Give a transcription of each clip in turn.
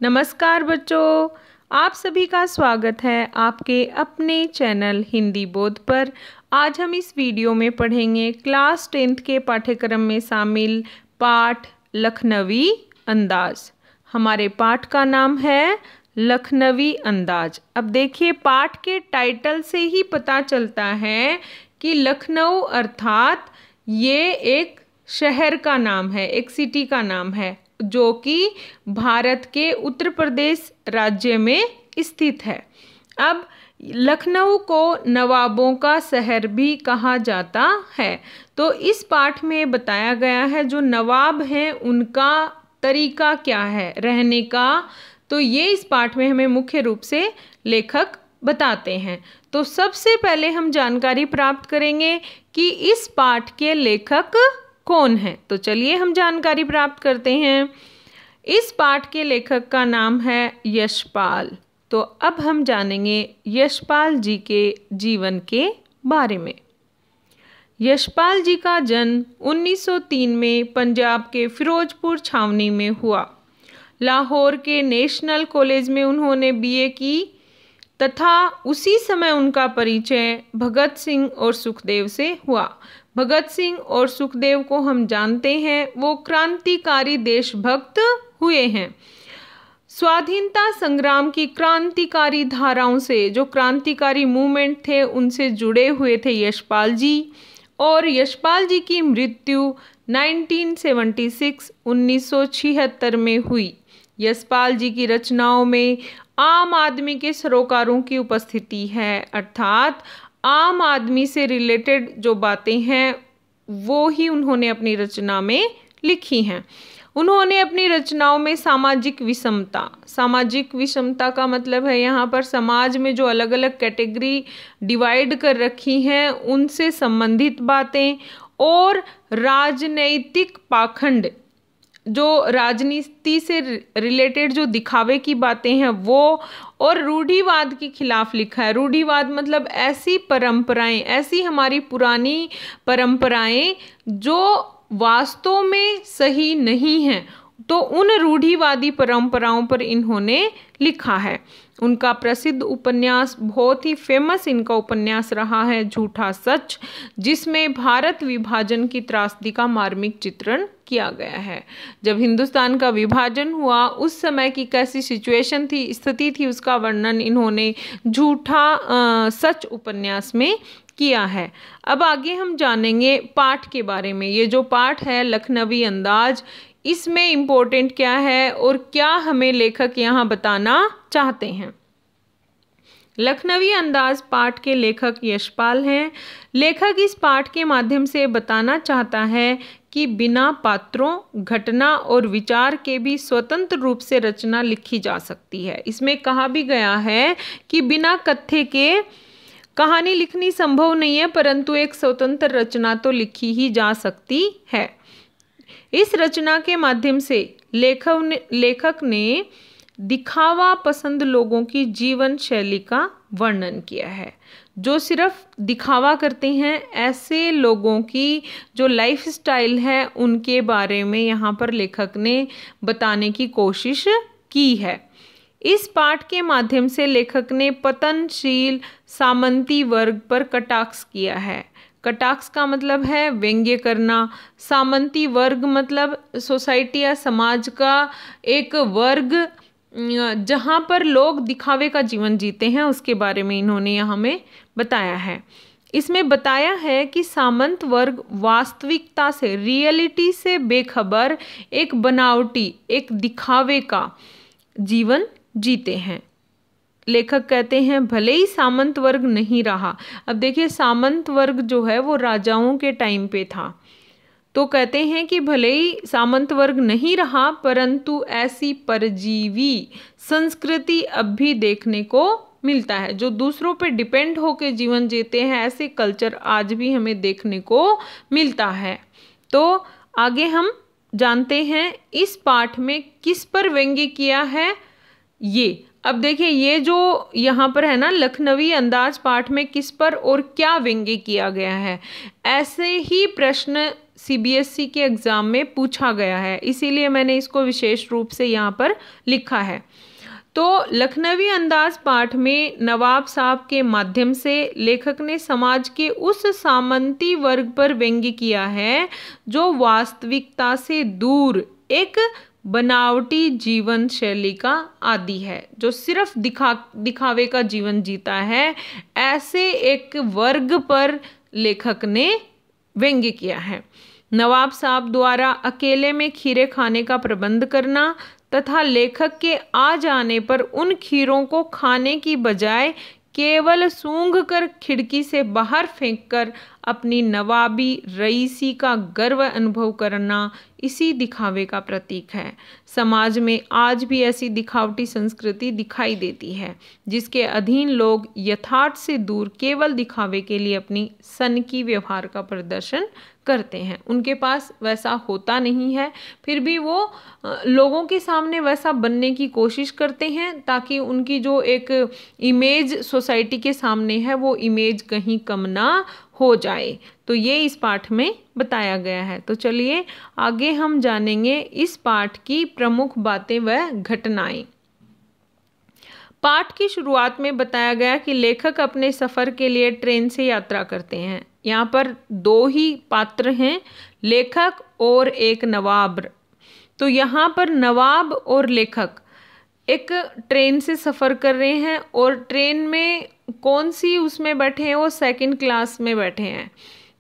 नमस्कार बच्चों, आप सभी का स्वागत है आपके अपने चैनल हिंदी बोध पर। आज हम इस वीडियो में पढ़ेंगे क्लास 10th के पाठ्यक्रम में शामिल पाठ लखनवी अंदाज। हमारे पाठ का नाम है लखनवी अंदाज। अब देखिए, पाठ के टाइटल से ही पता चलता है कि लखनऊ अर्थात ये एक शहर का नाम है, एक सिटी का नाम है जो कि भारत के उत्तर प्रदेश राज्य में स्थित है। अब लखनऊ को नवाबों का शहर भी कहा जाता है। तो इस पाठ में बताया गया है जो नवाब हैं उनका तरीका क्या है रहने का, तो ये इस पाठ में हमें मुख्य रूप से लेखक बताते हैं। तो सबसे पहले हम जानकारी प्राप्त करेंगे कि इस पाठ के लेखक कौन है। तो चलिए हम जानकारी प्राप्त करते हैं। इस पाठ के लेखक का नाम है यशपाल। तो अब हम जानेंगे यशपाल जी के जीवन के बारे में। यशपाल जी का जन्म 1903 में पंजाब के फिरोजपुर छावनी में हुआ। लाहौर के नेशनल कॉलेज में उन्होंने बीए की तथा उसी समय उनका परिचय भगत सिंह और सुखदेव से हुआ। भगत सिंह और सुखदेव को हम जानते हैं, वो क्रांतिकारी देशभक्त हुए हैं। स्वाधीनता संग्राम की क्रांतिकारी धाराओं से, जो क्रांतिकारी मूवमेंट थे उनसे जुड़े हुए थे यशपाल जी। और यशपाल जी की मृत्यु 1976 में हुई। यशपाल जी की रचनाओं में आम आदमी के सरोकारों की उपस्थिति है, अर्थात आम आदमी से रिलेटेड जो बातें हैं वो ही उन्होंने अपनी रचना में लिखी हैं। उन्होंने अपनी रचनाओं में सामाजिक विषमता का मतलब है यहाँ पर समाज में जो अलग अलग कैटेगरी डिवाइड कर रखी हैं उनसे संबंधित बातें, और राजनैतिक पाखंड, जो राजनीति से रिलेटेड जो दिखावे की बातें हैं वो, और रूढ़िवाद के खिलाफ लिखा है। रूढ़िवाद मतलब ऐसी परंपराएं, ऐसी हमारी पुरानी परंपराएं जो वास्तव में सही नहीं हैं, तो उन रूढ़िवादी परंपराओं पर इन्होंने लिखा है। उनका प्रसिद्ध उपन्यास, बहुत ही फेमस इनका उपन्यास रहा है झूठा सच, जिसमें भारत विभाजन की त्रासदी का मार्मिक चित्रण किया गया है। जब हिंदुस्तान का विभाजन हुआ उस समय की कैसी सिचुएशन थी, स्थिति थी, उसका वर्णन इन्होंने झूठा सच उपन्यास में किया है। अब आगे हम जानेंगे पाठ के बारे में। ये जो पाठ है लखनवी अंदाज, इसमें इम्पोर्टेंट क्या है और क्या हमें लेखक यहाँ बताना चाहते हैं। लखनवी अंदाज पाठ के लेखक यशपाल हैं। लेखक इस पाठ के माध्यम से बताना चाहता है कि बिना पात्रों, घटना और विचार के भी स्वतंत्र रूप से रचना लिखी जा सकती है। इसमें कहा भी गया है कि बिना कथ्य के कहानी लिखनी संभव नहीं है, परंतु एक स्वतंत्र रचना तो लिखी ही जा सकती है। इस रचना के माध्यम से लेखक ने दिखावा पसंद लोगों की जीवन शैली का वर्णन किया है। जो सिर्फ दिखावा करते हैं, ऐसे लोगों की जो लाइफ स्टाइल है उनके बारे में यहाँ पर लेखक ने बताने की कोशिश की है। इस पाठ के माध्यम से लेखक ने पतनशील सामंती वर्ग पर कटाक्ष किया है। कटाक्ष का मतलब है व्यंग्य करना। सामंती वर्ग मतलब सोसाइटी या समाज का एक वर्ग जहाँ पर लोग दिखावे का जीवन जीते हैं, उसके बारे में इन्होंने यहाँ में बताया है। इसमें बताया है कि सामंत वर्ग वास्तविकता से, रियलिटी से बेखबर एक बनावटी, एक दिखावे का जीवन जीते हैं। लेखक कहते हैं भले ही सामंत वर्ग नहीं रहा। अब देखिए, सामंत वर्ग जो है वो राजाओं के टाइम पे था, तो कहते हैं कि भले ही सामंत वर्ग नहीं रहा, परंतु ऐसी परजीवी संस्कृति अब भी देखने को मिलता है। जो दूसरों पे डिपेंड होकर जीवन जीते हैं, ऐसे कल्चर आज भी हमें देखने को मिलता है। तो आगे हम जानते हैं इस पाठ में किस पर व्यंग्य किया है ये। अब देखिए, ये जो यहाँ पर है ना लखनवी अंदाज पाठ में किस पर और क्या व्यंग्य किया गया है, ऐसे ही प्रश्न CBSE के एग्ज़ाम में पूछा गया है, इसीलिए मैंने इसको विशेष रूप से यहाँ पर लिखा है। तो लखनवी अंदाज पाठ में नवाब साहब के माध्यम से लेखक ने समाज के उस सामंती वर्ग पर व्यंग्य किया है जो वास्तविकता से दूर एक बनावटी जीवन शैली का आदी है, जो सिर्फ दिखावे का जीवन जीता है। ऐसे एक वर्ग पर लेखक ने व्यंग्य किया है। नवाब साहब द्वारा अकेले में खीरे खाने का प्रबंध करना तथा लेखक के आ जाने पर उन खीरों को खाने की बजाय केवल सूंघ कर खिड़की से बाहर फेंककर अपनी नवाबी रईसी का गर्व अनुभव करना इसी दिखावे का प्रतीक है। समाज में आज भी ऐसी दिखावटी संस्कृति दिखाई देती है जिसके अधीन लोग यथार्थ से दूर केवल दिखावे के लिए अपनी सनकी व्यवहार का प्रदर्शन करते हैं। उनके पास वैसा होता नहीं है, फिर भी वो लोगों के सामने वैसा बनने की कोशिश करते हैं ताकि उनकी जो एक इमेज सोसाइटी के सामने है वो इमेज कहीं कम ना हो जाए। तो ये इस पाठ में बताया गया है। तो चलिए आगे हम जानेंगे इस पाठ की प्रमुख बातें व घटनाएं। पाठ की शुरुआत में बताया गया कि लेखक अपने सफ़र के लिए ट्रेन से यात्रा करते हैं। यहाँ पर दो ही पात्र हैं, लेखक और एक नवाब। तो यहाँ पर नवाब और लेखक एक ट्रेन से सफ़र कर रहे हैं और ट्रेन में कौन सी उसमें बैठे हैं, वो सेकंड क्लास में बैठे हैं।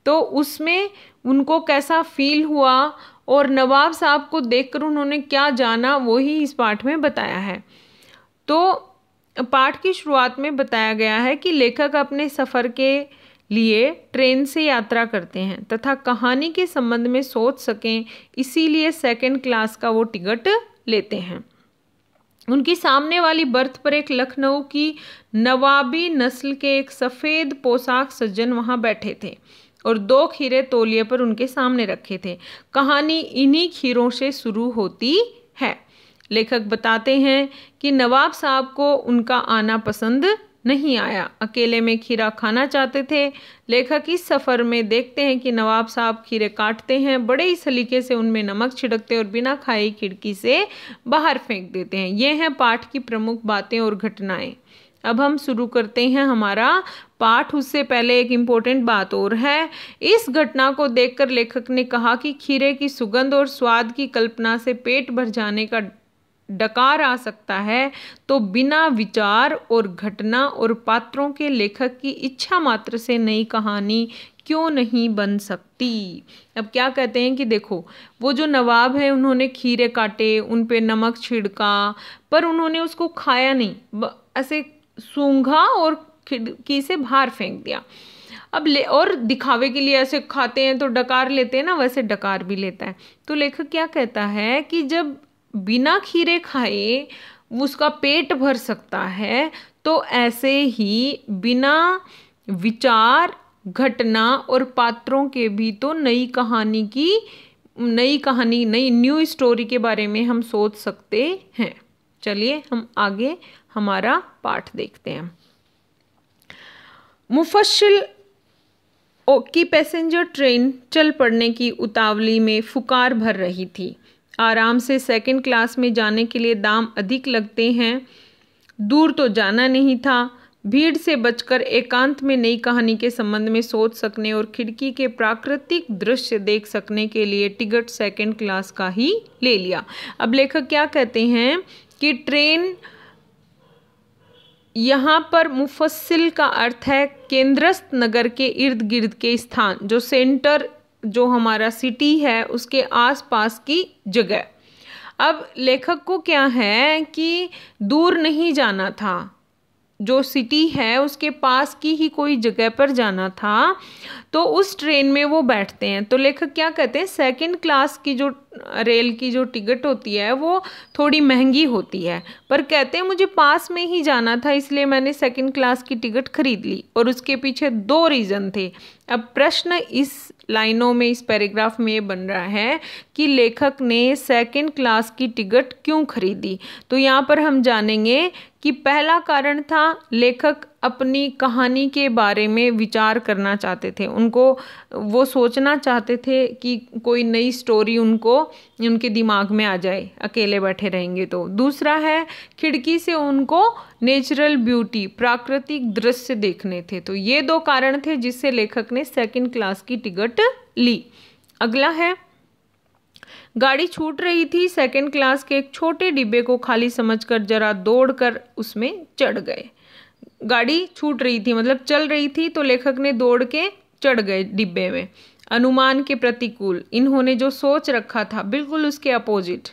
तो उसमें उनको कैसा फील हुआ और नवाब साहब को देखकर उन्होंने क्या जाना, वही इस पाठ में बताया है। तो पाठ की शुरुआत में बताया गया है कि लेखक अपने सफ़र के लिए ट्रेन से यात्रा करते हैं तथा कहानी के संबंध में सोच सकें इसीलिए सेकंड क्लास का वो टिकट लेते हैं। उनकी सामने वाली बर्थ पर एक लखनऊ की नवाबी नस्ल के एक सफ़ेद पोशाक सज्जन वहाँ बैठे थे और दो खीरे तौलिए पर उनके सामने रखे थे। कहानी इन्हीं खीरों से शुरू होती है। लेखक बताते हैं कि नवाब साहब को उनका आना पसंद नहीं आया, अकेले में खीरा खाना चाहते थे। लेखक इस सफ़र में देखते हैं कि नवाब साहब खीरे काटते हैं, बड़े ही सलीके से उनमें नमक छिड़कते और बिना खाए खिड़की से बाहर फेंक देते हैं। ये हैं पाठ की प्रमुख बातें और घटनाएं। अब हम शुरू करते हैं हमारा पाठ। उससे पहले एक इम्पोर्टेंट बात और है। इस घटना को देखकर लेखक ने कहा कि खीरे की सुगंध और स्वाद की कल्पना से पेट भर जाने का डकार आ सकता है, तो बिना विचार और घटना और पात्रों के लेखक की इच्छा मात्र से नई कहानी क्यों नहीं बन सकती। अब क्या कहते हैं कि देखो, वो जो नवाब है उन्होंने खीरे काटे, उन पे नमक छिड़का, पर उन्होंने उसको खाया नहीं, ऐसे सूंघा और खिड़की से बाहर फेंक दिया। अब और दिखावे के लिए ऐसे खाते हैं तो डकार लेते हैं ना, वैसे डकार भी लेता है। तो लेखक क्या कहता है कि जब बिना खीरे खाए उसका पेट भर सकता है, तो ऐसे ही बिना विचार, घटना और पात्रों के भी तो नई कहानी नई न्यू स्टोरी के बारे में हम सोच सकते हैं। चलिए हम आगे हमारा पाठ देखते हैं। मुफस्सिल की पैसेंजर ट्रेन चल पड़ने की उतावली में फुकार भर रही थी। आराम से सेकंड क्लास में जाने के लिए दाम अधिक लगते हैं। दूर तो जाना नहीं था। भीड़ से बचकर एकांत में नई कहानी के संबंध में सोच सकने और खिड़की के प्राकृतिक दृश्य देख सकने के लिए टिकट सेकंड क्लास का ही ले लिया। अब लेखक क्या कहते हैं कि ट्रेन, यहाँ पर मुफस्सिल का अर्थ है केंद्रस्थ नगर के इर्द गिर्द के स्थान, जो सेंटर जो हमारा सिटी है उसके आसपास की जगह। अब लेखक को क्या है कि दूर नहीं जाना था, जो सिटी है उसके पास की ही कोई जगह पर जाना था, तो उस ट्रेन में वो बैठते हैं। तो लेखक क्या कहते हैं, सेकंड क्लास की जो रेल की जो टिकट होती है वो थोड़ी महंगी होती है, पर कहते हैं मुझे पास में ही जाना था इसलिए मैंने सेकंड क्लास की टिकट खरीद ली। और उसके पीछे दो रीज़न थे। अब प्रश्न इस लाइनों में, इस पैराग्राफ में ये बन रहा है कि लेखक ने सेकंड क्लास की टिकट क्यों खरीदी। तो यहाँ पर हम जानेंगे कि पहला कारण था लेखक अपनी कहानी के बारे में विचार करना चाहते थे। उनको वो सोचना चाहते थे कि कोई नई स्टोरी उनके दिमाग में आ जाए, अकेले बैठे रहेंगे तो। दूसरा है खिड़की से उनको नेचुरल ब्यूटी, प्राकृतिक दृश्य देखने थे। तो ये 2 कारण थे जिससे लेखक ने सेकंड क्लास की टिकट ली। अगला है, गाड़ी छूट रही थी, सेकंड क्लास के एक छोटे डिब्बे को खाली समझकर जरा दौड़कर उसमें चढ़ गए। गाड़ी छूट रही थी मतलब चल रही थी, तो लेखक ने दौड़ के चढ़ गए डिब्बे में। अनुमान के प्रतिकूल, इन्होंने जो सोच रखा था बिल्कुल उसके अपोजिट।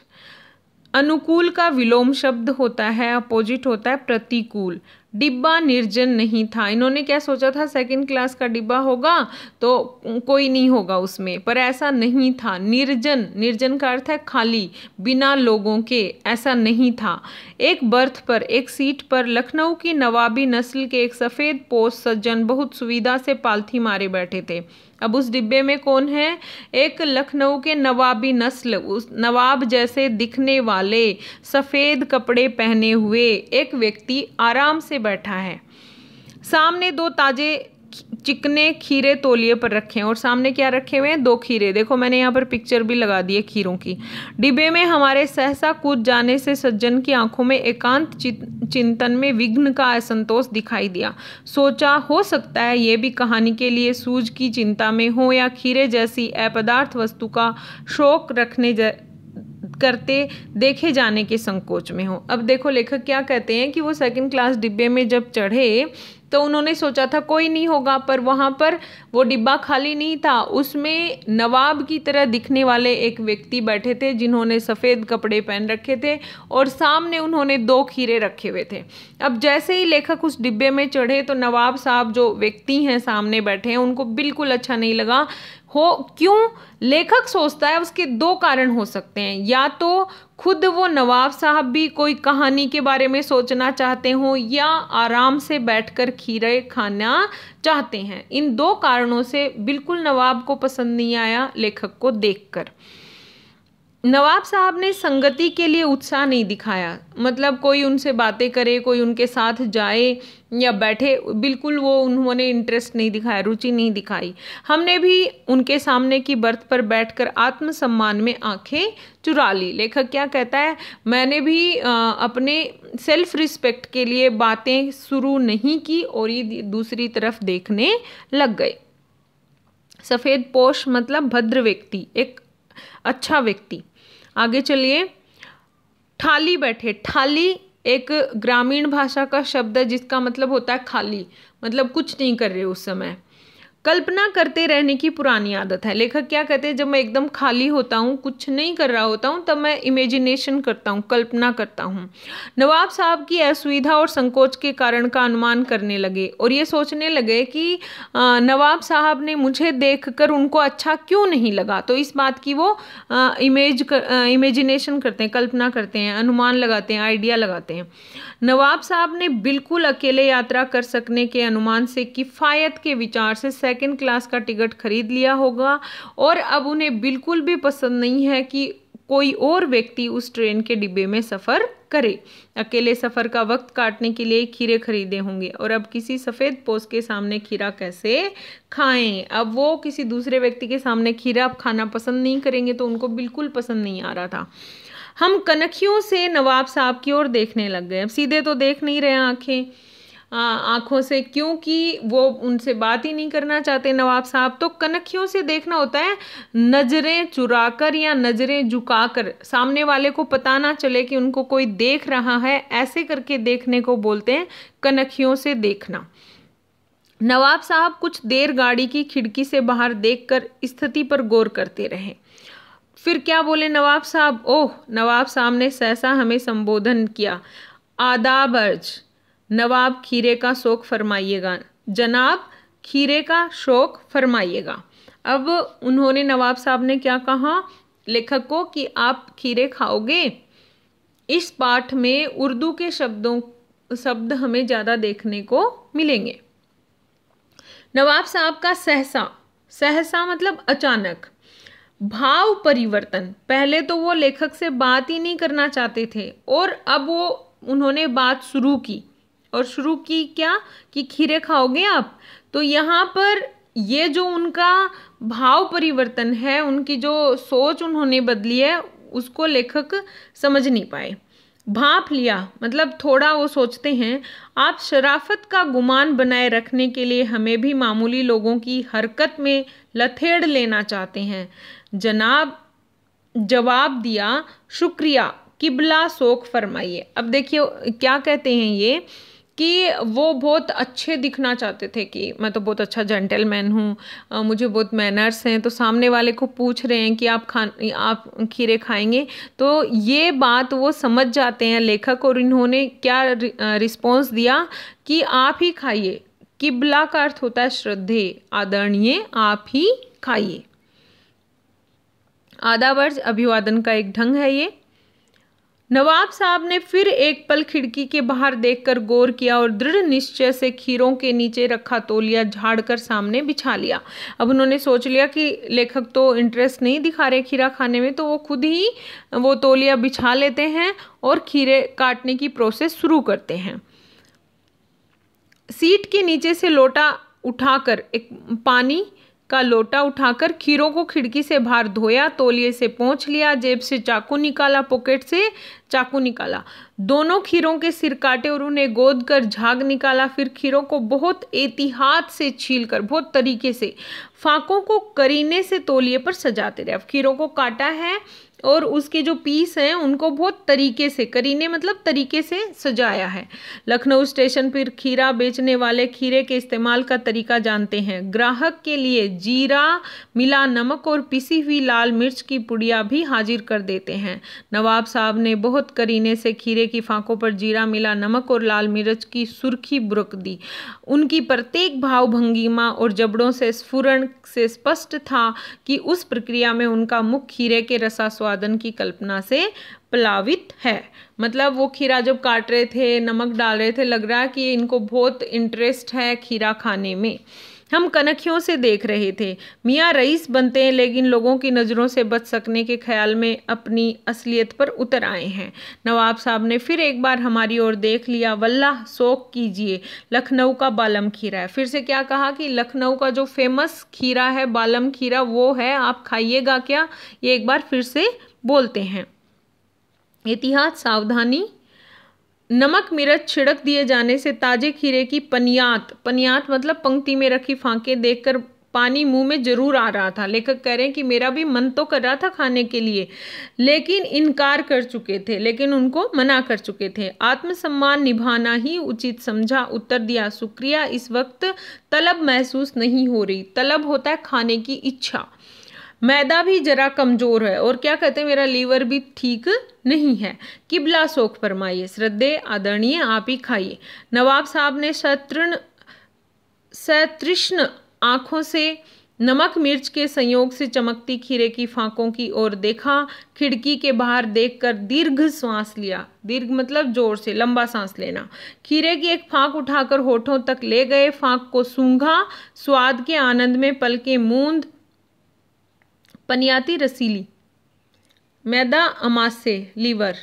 अनुकूल का विलोम शब्द होता है, अपोजिट होता है प्रतिकूल। डिब्बा निर्जन नहीं था, इन्होंने क्या सोचा था, सेकंड क्लास का डिब्बा होगा तो कोई नहीं होगा उसमें, पर ऐसा नहीं था। निर्जन, निर्जन का अर्थ है खाली, बिना लोगों के, ऐसा नहीं था। एक बर्थ पर, एक सीट पर लखनऊ की नवाबी नस्ल के एक सफ़ेद पोश सज्जन बहुत सुविधा से पालथी मारे बैठे थे। अब उस डिब्बे में कौन है? एक लखनऊ के नवाबी नस्ल, उस नवाब जैसे दिखने वाले सफ़ेद कपड़े पहने हुए एक व्यक्ति आराम से बैठा है। सामने 2 ताजे चिकने खीरे तौलिए पर रखे हैं, और सामने क्या रखे हुए हैं? 2 खीरे। देखो मैंने यहाँ पर पिक्चर भी लगा दी है खीरों की। डिब्बे में हमारे सहसा कूद जाने से सज्जन की आंखों में एकांत चिंतन में विघ्न का असंतोष दिखाई दिया। सोचा हो सकता है ये भी कहानी के लिए सूझ की चिंता में हो, या खीरे जैसी अपदार्थ वस्तु का शौक करते देखे जाने के संकोच में हो। अब देखो लेखक क्या कहते हैं कि वो सेकंड क्लास डिब्बे में जब चढ़े तो उन्होंने सोचा था कोई नहीं होगा, पर वहाँ पर वो डिब्बा खाली नहीं था, उसमें नवाब की तरह दिखने वाले एक व्यक्ति बैठे थे जिन्होंने सफ़ेद कपड़े पहन रखे थे, और सामने उन्होंने 2 खीरे रखे हुए थे। अब जैसे ही लेखक उस डिब्बे में चढ़े तो नवाब साहब जो व्यक्ति हैं सामने बैठे हैं उनको बिल्कुल अच्छा नहीं लगा। क्यों? लेखक सोचता है उसके 2 कारण हो सकते हैं, या तो खुद वो नवाब साहब भी कोई कहानी के बारे में सोचना चाहते हो, या आराम से बैठकर खीरे खाना चाहते हैं। इन 2 कारणों से बिल्कुल नवाब को पसंद नहीं आया लेखक को देखकर। नवाब साहब ने संगति के लिए उत्साह नहीं दिखाया, मतलब कोई उनसे बातें करे, कोई उनके साथ जाए या बैठे, बिल्कुल वो उन्होंने इंटरेस्ट नहीं दिखाया, रुचि नहीं दिखाई। हमने भी उनके सामने की बर्थ पर बैठकर आत्मसम्मान में आंखें चुरा ली। लेखक क्या कहता है, मैंने भी अपने सेल्फ रिस्पेक्ट के लिए बातें शुरू नहीं की और ये दूसरी तरफ देखने लग गए। सफ़ेद पोश मतलब भद्र व्यक्ति, एक अच्छा व्यक्ति। आगे चलिए, ठाली बैठे। ठाली एक ग्रामीण भाषा का शब्द है जिसका मतलब होता है खाली, मतलब कुछ नहीं कर रहे उस समय। कल्पना करते रहने की पुरानी आदत है। लेखक क्या कहते हैं, जब मैं एकदम खाली होता हूँ, कुछ नहीं कर रहा होता हूँ, तब मैं इमेजिनेशन करता हूँ, कल्पना करता हूँ। नवाब साहब की असुविधा और संकोच के कारण का अनुमान करने लगे और ये सोचने लगे कि नवाब साहब ने मुझे देखकर उनको अच्छा क्यों नहीं लगा। तो इस बात की वो इमेजिनेशन करते हैं, कल्पना करते हैं, अनुमान लगाते हैं, आइडिया लगाते हैं। नवाब साहब ने बिल्कुल अकेले यात्रा कर सकने के अनुमान से किफ़ायत के विचार से सेकंड क्लास का टिकट खरीद लिया होगा और अब उन्हें बिल्कुल भी पसंद नहीं है कि कोई और व्यक्ति उस ट्रेन के डिब्बे में सफ़र करे। अकेले सफ़र का वक्त काटने के लिए खीरे खरीदे होंगे और अब किसी सफ़ेद पोश के सामने खीरा कैसे खाएं। अब वो किसी दूसरे व्यक्ति के सामने खीरा खाना पसंद नहीं करेंगे, तो उनको बिल्कुल पसंद नहीं आ रहा था। हम कनखियों से नवाब साहब की ओर देखने लग गए। अब सीधे तो देख नहीं रहे आँखों से, क्योंकि वो उनसे बात ही नहीं करना चाहते नवाब साहब। तो कनखियों से देखना होता है नज़रें चुराकर या नज़रें झुकाकर, सामने वाले को पता ना चले कि उनको कोई देख रहा है, ऐसे करके देखने को बोलते हैं कनखियों से देखना। नवाब साहब कुछ देर गाड़ी की खिड़की से बाहर देखकर स्थिति पर गौर करते रहे। फिर क्या बोले नवाब साहब? ओह! नवाब साहब ने सहसा हमें संबोधन किया। आदाब अर्ज। नवाब खीरे का शौक फरमाइएगा। जनाब खीरे का शौक फरमाइएगा। अब उन्होंने, नवाब साहब ने क्या कहा लेखक को कि आप खीरे खाओगे। इस पाठ में उर्दू के शब्द हमें ज़्यादा देखने को मिलेंगे। नवाब साहब का सहसा मतलब अचानक। भाव परिवर्तन, पहले तो वो लेखक से बात ही नहीं करना चाहते थे और अब उन्होंने बात शुरू की। और शुरू की क्या कि खीरे खाओगे आप। तो यहाँ पर ये जो उनका भाव परिवर्तन है, उनकी जो सोच उन्होंने बदली है, उसको लेखक समझ नहीं पाए। भांप लिया मतलब थोड़ा वो सोचते हैं। आप शराफत का गुमान बनाए रखने के लिए हमें भी मामूली लोगों की हरकत में लथेड़ लेना चाहते हैं। जनाब जवाब दिया, शुक्रिया, किबला सोख फरमाइए। अब देखिए क्या कहते हैं ये कि वो बहुत अच्छे दिखना चाहते थे कि मैं तो बहुत अच्छा जेंटलमैन हूँ, मुझे बहुत मैनर्स हैं। तो सामने वाले को पूछ रहे हैं कि आप खीरे खाएंगे, तो ये बात वो समझ जाते हैं लेखक, और इन्होंने क्या रिस्पॉन्स दिया कि आप ही खाइए। किबला का अर्थ होता है श्रद्धेय, आदरणीय, आप ही खाइए। आदावर्ज अभिवादन का एक ढंग है ये। नवाब साहब ने फिर एक पल खिड़की के बाहर देखकर गौर किया और दृढ़ निश्चय से खीरों के नीचे रखा तौलिया झाड़कर सामने बिछा लिया। अब उन्होंने सोच लिया कि लेखक तो इंटरेस्ट नहीं दिखा रहे खीरा खाने में, तो वो खुद ही वो तौलिया बिछा लेते हैं और खीरे काटने की प्रोसेस शुरू करते हैं। सीट के नीचे से लोटा उठाकर, एक पानी का लोटा उठाकर खीरों को खिड़की से बाहर धोया, तौलिए से पोंछ लिया, जेब से चाकू निकाला, पॉकेट से चाकू निकाला, दोनों खीरों के सिर काटे और उन्हें गोद कर झाग निकाला। फिर खीरों को बहुत एहतियात से छीलकर, बहुत तरीके से फाकों को करीने से तौलिए पर सजाते रहे। अब खीरों को काटा है और उसके जो पीस हैं उनको बहुत तरीके से, करीने मतलब तरीके से सजाया है। लखनऊ स्टेशन पर खीरा बेचने वाले खीरे के इस्तेमाल का तरीका जानते हैं। ग्राहक के लिए जीरा मिला नमक और पिसी हुई लाल मिर्च की पुड़िया भी हाजिर कर देते हैं। नवाब साहब ने बहुत करीने से खीरे की फांकों पर जीरा मिला नमक और लाल मिर्च की सुर्खी बुरक दी। उनकी प्रत्येक भाव भंगिमा और जबड़ों से स्फुरण से स्पष्ट था कि उस प्रक्रिया में उनका मुख खीरे के रसास्वादन की कल्पना से प्लावित है। मतलब वो खीरा जब काट रहे थे, नमक डाल रहे थे, लग रहा है कि इनको बहुत इंटरेस्ट है खीरा खाने में। हम कनखियों से देख रहे थे। मियाँ रईस बनते हैं लेकिन लोगों की नज़रों से बच सकने के ख्याल में अपनी असलियत पर उतर आए हैं। नवाब साहब ने फिर एक बार हमारी ओर देख लिया। वल्लाह शौक कीजिए, लखनऊ का बालम खीरा है। फिर से क्या कहा कि लखनऊ का जो फेमस खीरा है बालम खीरा वो है, आप खाइएगा क्या, ये एक बार फिर से बोलते हैं। एहतियात, सावधानी, नमक मिर्च छिड़क दिए जाने से ताजे खीरे की पनियात, पनियात मतलब पंक्ति में रखी फांकें देखकर पानी मुंह में जरूर आ रहा था। लेखक कह रहे हैं कि मेरा भी मन तो कर रहा था खाने के लिए, लेकिन इनकार कर चुके थे, लेकिन उनको मना कर चुके थे। आत्मसम्मान निभाना ही उचित समझा, उत्तर दिया, शुक्रिया, इस वक्त तलब महसूस नहीं हो रही। तलब होता है खाने की इच्छा। मैदा भी जरा कमजोर है और क्या कहते हैं मेरा लीवर भी ठीक नहीं है। किबला सोख फरमाइए, श्रद्धेय, आदरणीय, आप ही खाइए। नवाब साहब ने सतृष्ण आंखों से नमक मिर्च के संयोग से चमकती खीरे की फांकों की ओर देखा। खिड़की के बाहर देखकर दीर्घ श्वास लिया। दीर्घ मतलब जोर से, लंबा सांस लेना। खीरे की एक फांक उठाकर होठों तक ले गए, फांक को सूंघा, स्वाद के आनंद में पलकें मूंद, पनियाती रसीली, मैदा अमासे, लीवर,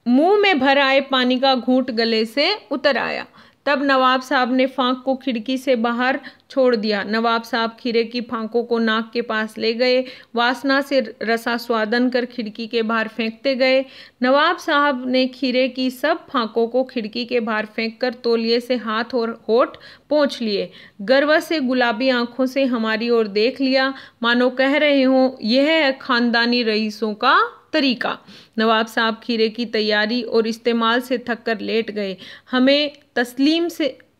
मुंह में भर आए पानी का घूंट गले से उतर आया। तब नवाब साहब ने फांक को खिड़की से बाहर छोड़ दिया। नवाब साहब खीरे की फांकों को नाक के पास ले गए, वासना से रसास्वादन कर खिड़की के बाहर फेंकते गए। नवाब साहब ने खीरे की सब फांकों को खिड़की के बाहर फेंककर तौलिए से हाथ और होठ पोंछ लिए। गर्व से गुलाबी आंखों से हमारी ओर देख लिया, मानो कह रहे हों यह है खानदानी रईसों का तरीका। नवाब साहब खीरे की तैयारी और इस्तेमाल से थक कर लेट गए। हमें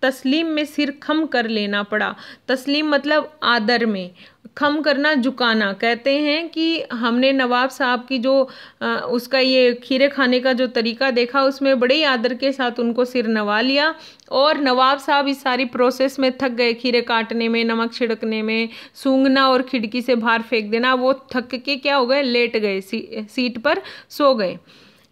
तस्लीम में सिर खम कर लेना पड़ा। तस्लीम मतलब आदर में, खम करना, झुकाना। कहते हैं कि हमने नवाब साहब की जो उसका ये खीरे खाने का जो तरीका देखा, उसमें बड़े ही आदर के साथ उनको सिर नवा लिया। और नवाब साहब इस सारी प्रोसेस में थक गए, खीरे काटने में, नमक छिड़कने में, सूंघना और खिड़की से बाहर फेंक देना। वो थक के क्या हो गए, लेट गए, सीट पर सो गए।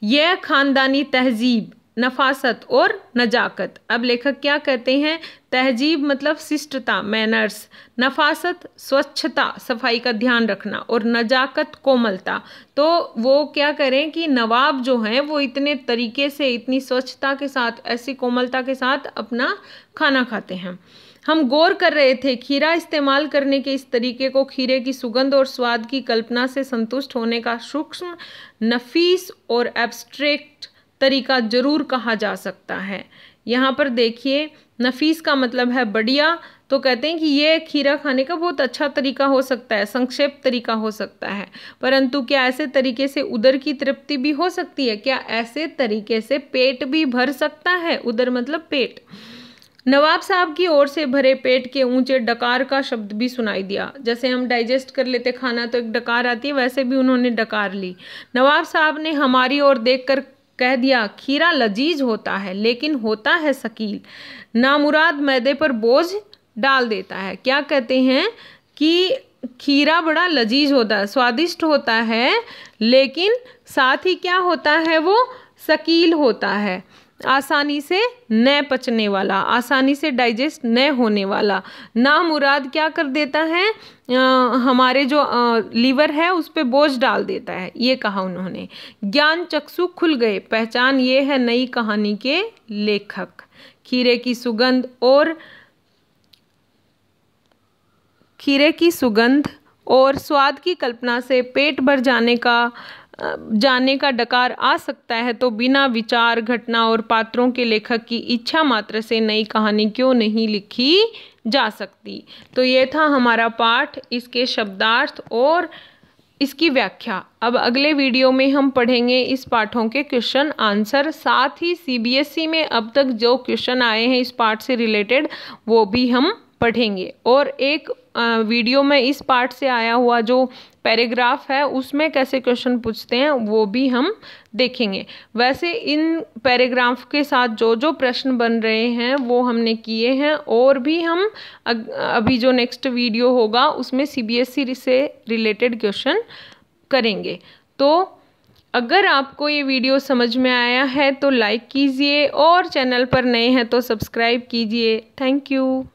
यह खानदानी तहजीब, नफासत और नजाकत। अब लेखक क्या कहते हैं, तहजीब मतलब शिष्टता, मैनर्स, नफासत स्वच्छता, सफाई का ध्यान रखना, और नजाकत कोमलता। तो वो क्या करें कि नवाब जो हैं वो इतने तरीके से, इतनी स्वच्छता के साथ, ऐसी कोमलता के साथ अपना खाना खाते हैं। हम गौर कर रहे थे खीरा इस्तेमाल करने के इस तरीके को खीरे की सुगंध और स्वाद की कल्पना से संतुष्ट होने का सूक्ष्म, नफीस और एब्स्ट्रैक्ट तरीका जरूर कहा जा सकता है। यहाँ पर देखिए, नफीस का मतलब है बढ़िया, तो कहते हैं कि ये खीरा खाने का बहुत अच्छा तरीका हो सकता है, संक्षेप तरीका हो सकता है। परंतु क्या ऐसे तरीके से उदर की तृप्ति भी हो सकती है? क्या ऐसे तरीके से पेट भी भर सकता है? उदर मतलब पेट। नवाब साहब की ओर से भरे पेट के ऊंचे डकार का शब्द भी सुनाई दिया। जैसे हम डाइजेस्ट कर लेते खाना तो एक डकार आती है, वैसे भी उन्होंने डकार ली। नवाब साहब ने हमारी ओर देखकर कह दिया, खीरा लजीज होता है लेकिन होता है शकील, नामुराद मैदे पर बोझ डाल देता है। क्या कहते हैं कि खीरा बड़ा लजीज होता है, स्वादिष्ट होता है, लेकिन साथ ही क्या होता है, वो शकील होता है, आसानी से न पचने वाला, आसानी से डाइजेस्ट न होने वाला। नामुराद क्या कर देता है, हमारे जो लीवर है उस पे बोझ डाल देता है, ये कहा उन्होंने। ज्ञान चक्षु खुल गए, पहचान ये है नई कहानी के लेखक। खीरे की सुगंध और स्वाद की कल्पना से पेट भर जाने का डकार आ सकता है, तो बिना विचार, घटना और पात्रों के लेखक की इच्छा मात्र से नई कहानी क्यों नहीं लिखी जा सकती। तो ये था हमारा पाठ, इसके शब्दार्थ और इसकी व्याख्या। अब अगले वीडियो में हम पढ़ेंगे इस पाठों के क्वेश्चन आंसर, साथ ही सीबीएसई में अब तक जो क्वेश्चन आए हैं इस पाठ से रिलेटेड वो भी हम पढ़ेंगे। और एक वीडियो में इस पाठ से आया हुआ जो पैराग्राफ है उसमें कैसे क्वेश्चन पूछते हैं वो भी हम देखेंगे। वैसे इन पैराग्राफ के साथ जो जो प्रश्न बन रहे हैं वो हमने किए हैं, और भी हम अभी जो नेक्स्ट वीडियो होगा उसमें सीबीएसई से रिलेटेड क्वेश्चन करेंगे। तो अगर आपको ये वीडियो समझ में आया है तो लाइक कीजिए, और चैनल पर नए हैं तो सब्सक्राइब कीजिए। Thank you.